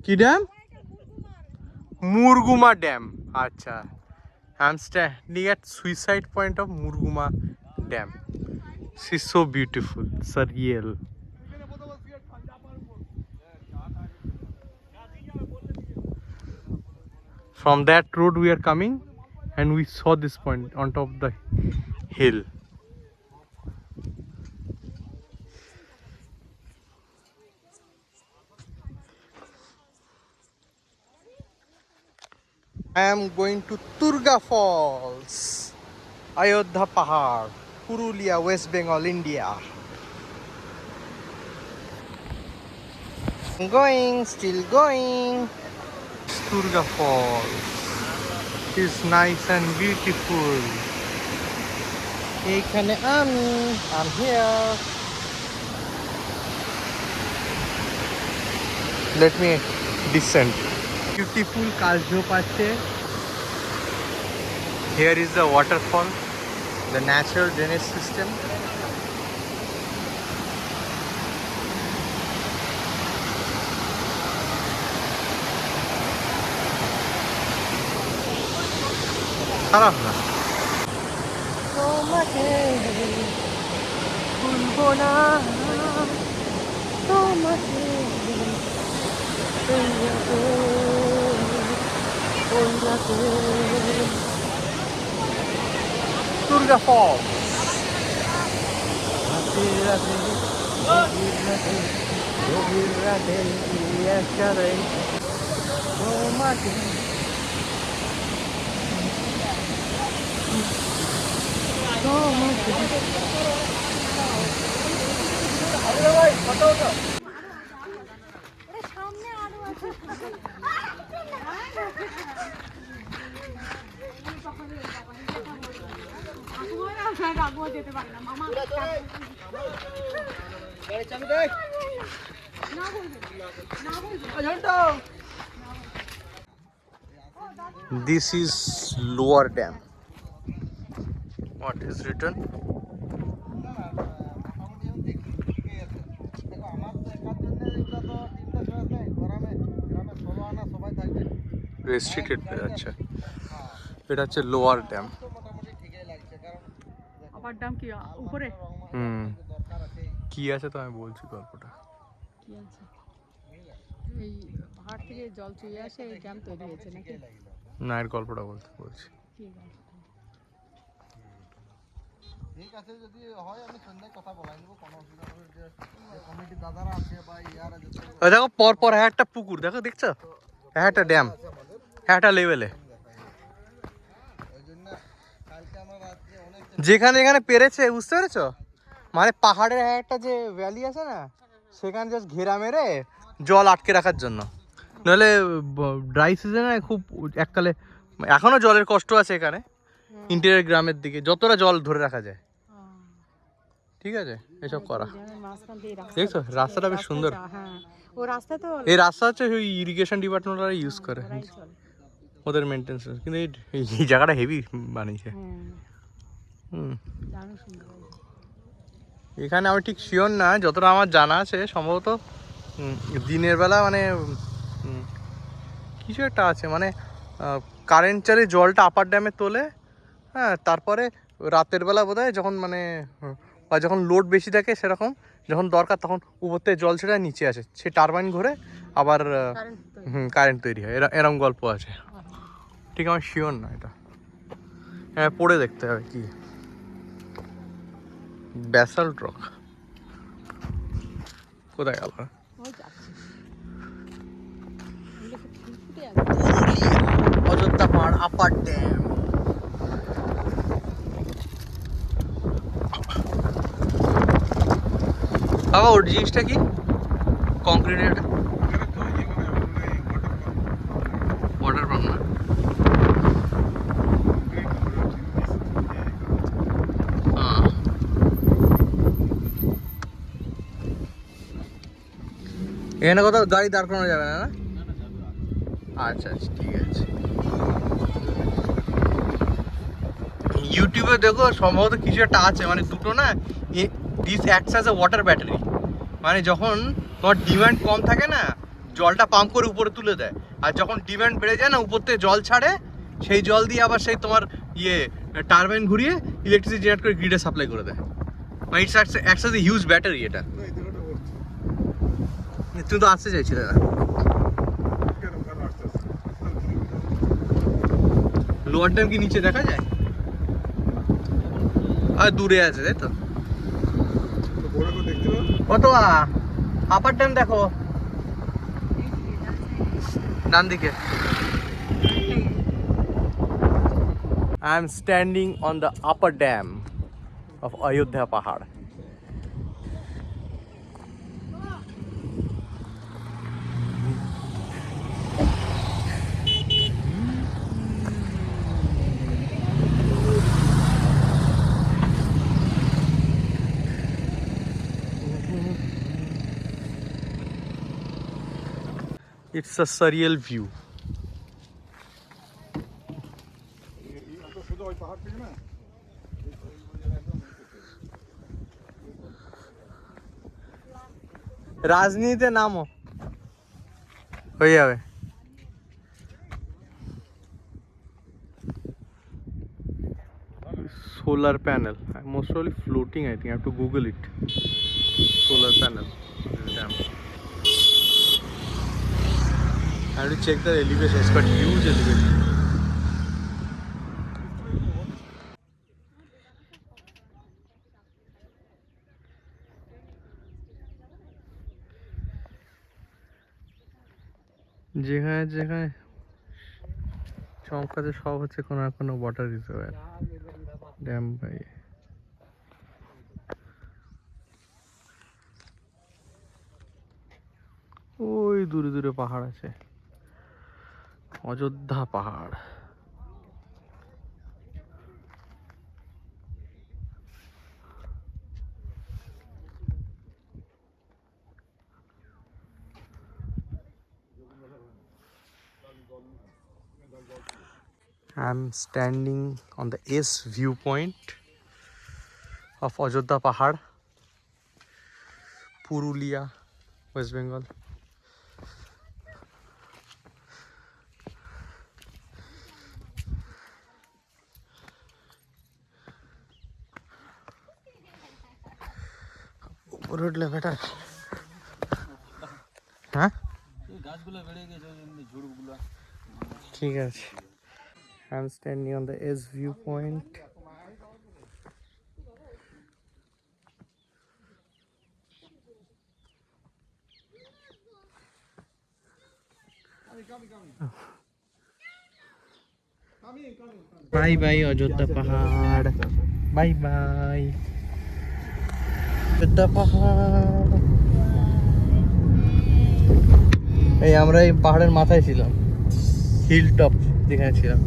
কি dam? Murguma dam. আচ্ছা, I'm standing at suicide point of Murguma Dam. It's so beautiful, surreal. From that road we are coming, and we saw this point on top of the hill. I am going to Turga Falls, Ayodhya Pahad, Purulia, West Bengal, India. Still going. Turga Falls is nice and beautiful. এখানে I'm here. Let me descend. Beautiful Kaljop আছে. Here is the waterfall, the natural drainage system. খারাপ না। তোমাকে ভুলবো না, তোমাকে Turga Falls. This is Lower Dam. What is written? Restricted. আচ্ছা, এটা হচ্ছে লোয়ার ড্যাম। আপার ড্যাম কি উপরে? কি আছে তো আমি বলছি গল্পটা। কি আছে? এই পাহাড় থেকে জল চুইয়ে আসে এই ড্যাম তৈরি হয়েছে নাকি? না, এর গল্পটা বলছি। ঠিক আছে, যদি হয় আমি সন্ধ্যায় কথা বলাই নেব, কোনো অসুবিধা হবে। যে কমিটি দাদারা আছে বা ইয়ারা ওই দেখো পর পর একটা পুকুর, দেখছো একটা ড্যাম একটা লেভেলে। যেখানে যেখানে পেরেছে, বুঝতে পেরেছো? মানে পাহাড়ের একটা যে ভ্যালি আছে না, সেখানে জাস্ট ঘেরা মেরে জল আটকে রাখার জন্য। নাহলে ড্রাই সিজনে খুব এককালে, এখনো জলের কষ্ট আছে এখানে ইন্টেরিয়র গ্রামের দিকে, যতটা জল ধরে রাখা যায়। ঠিক আছে, এসব করা। দেখছো রাস্তাটা বেশ সুন্দর। এই রাস্তা হচ্ছে ওই ইরিগেশন ডিপার্টমেন্টরা ইউজ করে, ওদের মেনটেন্স। কিন্তু এই জায়গাটা হেভি বানিয়েছে। এখানে আমি ঠিক শিওর না, যতটা আমার জানা আছে সম্ভবত দিনের বেলা মানে কিছু একটা আছে, মানে কারেন্ট চালে জলটা আপার ড্যামে তোলে, হ্যাঁ, তারপরে রাতের বেলা বোধহয় যখন মানে বা যখন লোড বেশি থাকে সেরকম, যখন দরকার তখন উপর থেকে জল ছেড়ে নিচে আসে, সে টারবাইন ঘুরে আবার কারেন্ট তৈরি হয়। এরকম গল্প আছে, ঠিক আমার শিওর না এটা। হ্যাঁ, পড়ে দেখতে হবে কি। ব্যাসাল্ট রক কোথায় গেল? অযোধ্যা পাহাড় আপার ড্যাম। বাবা ওর জিনিসটা কি? কংক্রিটের এটা ওয়াটার পাম্প না? এখানে কোথাও গাড়ি দাঁড় করানো যাবে না? আচ্ছা আচ্ছা, ঠিক আছে। ইউটিউবে দেখো সম্ভবত কিছু একটা আছে, মানে দুটো না, this acts as a water battery. মানে যখন তোমার ডিমান্ড কম থাকে না, জলটা পাম্প করে উপরে তুলে দেয়, আর যখন ডিমান্ড বেড়ে যায় না উপর থেকে জল ছাড়ে, সেই জল দিয়ে আবার সেই তোমার টারবাইন ঘুরিয়ে ইলেকট্রিসিটি জেনারেট করে গ্রিডে সাপ্লাই করে দেয়। মানে ইটস অ্যাকচুয়ালি হিউজ ব্যাটারি এটা। তুমি তো আসতে চাইছিলে না। লোয়ার ড্যাম কি নিচে দেখা যায়? আর দূরে আছে তাই তো। কত আপার ড্যাম দেখো ডান দিকে। I am standing on the upper dam of Ayodhya Pahad. It's a surreal view. রাজনীতিতে নামো হয়ে যাবে। Solar panel. Most probably floating. I think I have to Google it. Solar panel. Damn. I have to check the elevation. It's got huge elevation. যেখানে যেখানে চমকাতে সব হচ্ছে কোনো না কোনো ওয়াটার রিজার্ভার ড্যাম বাই। ওই দূরে দূরে পাহাড় আছে, অযোধ্যা পাহাড়। I'm standing on the S viewpoint of Ajodhya Pahad, Purulia, West Bengal. উপরে উঠলে বেটার। হ্যাঁ গাছগুলো বেড়ে গেছে ঝুড়গুলো। ঠিক আছে। I'm standing on the S viewpoint. Bye bye Ajodhya Pahad. Bye bye Ajodhya Pahad. এই আমরা এই পাহাড়ের মাথায় ছিলাম, হিল টপ যেখানে ছিলাম।